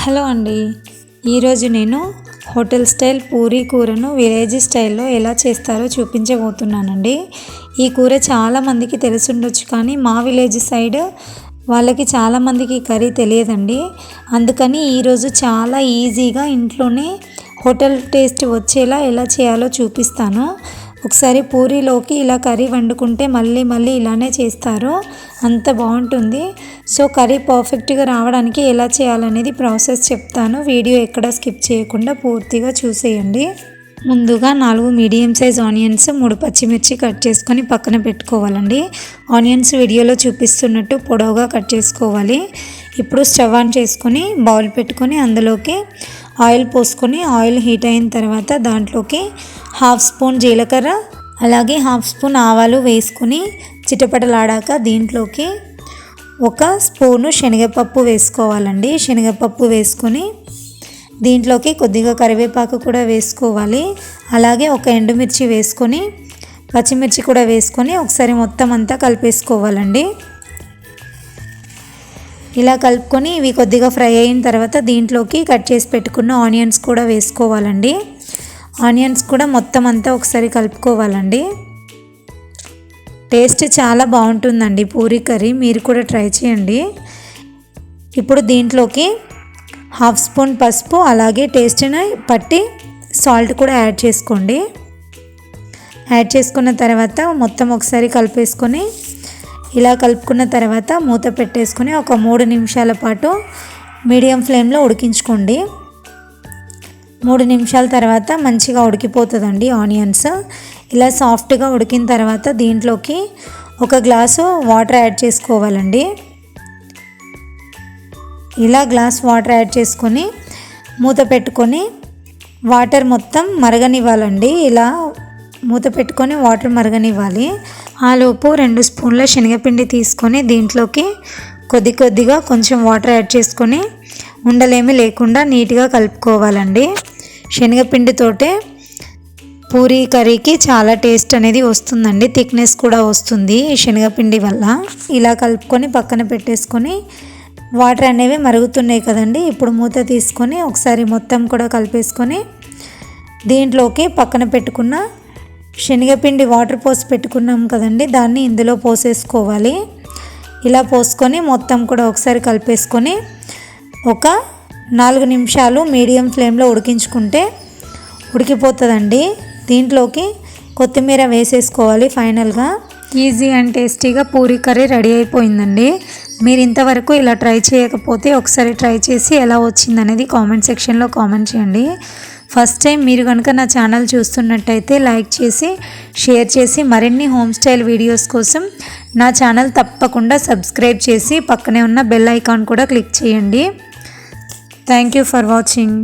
Hello అండి, ఈరోజు నేను హోటల్ స్టైల్ పూరీ కూరను విలేజ్ స్టైల్లో ఎలా చేస్తారో చూపించబోతున్నానండి. ఈ కూర చాలామందికి తెలిసి ఉండొచ్చు, కానీ మా విలేజ్ సైడ్ వాళ్ళకి చాలామందికి కర్రీ తెలియదండి. అందుకని ఈరోజు చాలా ఈజీగా ఇంట్లోనే హోటల్ టేస్ట్ వచ్చేలా ఎలా చేయాలో చూపిస్తాను. ఒకసారి పూరీలోకి ఇలా కర్రీ వండుకుంటే మళ్ళీ మళ్ళీ ఇలానే చేస్తారు, అంత బాగుంటుంది. సో కర్రీ పర్ఫెక్ట్గా రావడానికి ఎలా చేయాలనేది ప్రాసెస్ చెప్తాను. వీడియో ఎక్కడ స్కిప్ చేయకుండా పూర్తిగా చూసేయండి. ముందుగా 4 మీడియం సైజ్ ఆనియన్స్, 3 పచ్చిమిర్చి కట్ చేసుకొని పక్కన పెట్టుకోవాలండి. ఆనియన్స్ వీడియోలో చూపిస్తున్నట్టు పొడవుగా కట్ చేసుకోవాలి. ఇప్పుడు స్టవ్ ఆన్ చేసుకొని బౌల్ పెట్టుకొని అందులోకి ఆయిల్ పోసుకొని ఆయిల్ హీట్ అయిన తర్వాత దాంట్లోకి 1/2 స్పూన్ జీలకర్ర అలాగే 1/2 స్పూన్ ఆవాలు వేసుకొని చిటపటలాడాక దీంట్లోకి 1 స్పూను శనగపప్పు వేసుకోవాలండి. శనగపప్పు వేసుకొని దీంట్లోకి కొద్దిగా కరివేపాకు కూడా వేసుకోవాలి. అలాగే 1 ఎండుమిర్చి వేసుకొని పచ్చిమిర్చి కూడా వేసుకొని ఒకసారి మొత్తం అంతా కలిపేసుకోవాలండి. ఇలా కలుపుకొని ఇవి కొద్దిగా ఫ్రై అయిన తర్వాత దీంట్లోకి కట్ చేసి పెట్టుకున్న ఆనియన్స్ కూడా వేసుకోవాలండి. ఆనియన్స్ కూడా మొత్తం అంతా ఒకసారి కలుపుకోవాలండి. టేస్ట్ చాలా బాగుంటుందండి పూరీ కర్రీ, మీరు కూడా ట్రై చేయండి. ఇప్పుడు దీంట్లోకి 1/2 స్పూన్ పసుపు అలాగే టేస్ట్ని పట్టి సాల్ట్ కూడా యాడ్ చేసుకోండి. యాడ్ చేసుకున్న తర్వాత మొత్తం ఒకసారి కలిపేసుకొని ఇలా కలుపుకున్న తర్వాత మూత పెట్టేసుకొని ఒక 3 నిమిషాల పాటు మీడియం ఫ్లేమ్లో ఉడికించుకోండి. 3 నిమిషాల తర్వాత మంచిగా ఉడికిపోతుందండి ఆనియన్స్. ఇలా సాఫ్ట్గా ఉడికిన తర్వాత దీంట్లోకి 1 గ్లాసు వాటర్ యాడ్ చేసుకోవాలండి. ఇలా గ్లాస్ వాటర్ యాడ్ చేసుకొని మూత పెట్టుకొని వాటర్ మొత్తం మరగనివ్వాలండి. ఇలా మూత పెట్టుకొని వాటర్ మరగనివ్వాలి. ఆలోపు 2 స్పూన్ల శనగపిండి తీసుకొని దీంట్లోకి కొద్దిగా కొంచెం వాటర్ యాడ్ చేసుకొని ఉండలేమి లేకుండా నీట్గా కలుపుకోవాలండి. శనగపిండితోటే పూరీ కర్రీకి చాలా టేస్ట్ అనేది వస్తుందండి, థిక్నెస్ కూడా వస్తుంది ఈ శనగపిండి వల్ల. ఇలా కలుపుకొని పక్కన పెట్టేసుకొని వాటర్ అనేవి మరుగుతున్నాయి కదండి, ఇప్పుడు మూత తీసుకొని ఒకసారి మొత్తం కూడా కలిపేసుకొని దీంట్లోకి పక్కన పెట్టుకున్న శనగపిండి వాటర్ పోసి పెట్టుకున్నాం కదండి, దాన్ని ఇందులో పోసేసుకోవాలి. ఇలా పోసుకొని మొత్తం కూడా ఒకసారి కలిపేసుకొని ఒక 4 నిమిషాలు మీడియం ఫ్లేమ్లో ఉడికించుకుంటే ఉడికిపోతుందండి. దీంట్లోకి కొత్తిమీర వేసేసుకోవాలి ఫైనల్గా. ఈజీ అండ్ టేస్టీగా పూరీ కర్రీ రెడీ అయిపోయిందండి. మీరు ఇంతవరకు ఇలా ట్రై చేయకపోతే ఒకసారి ట్రై చేసి ఎలా వచ్చిందనేది కామెంట్ సెక్షన్లో కామెంట్ చేయండి. ఫస్ట్ టైం మీరు కనుక నా ఛానల్ చూస్తున్నట్టయితే లైక్ చేసి షేర్ చేసి మరిన్ని హోమ్ స్టైల్ వీడియోస్ కోసం నా ఛానల్ తప్పకుండా సబ్స్క్రైబ్ చేసి పక్కనే ఉన్న బెల్ ఐకాన్ కూడా క్లిక్ చేయండి. Thank you for watching.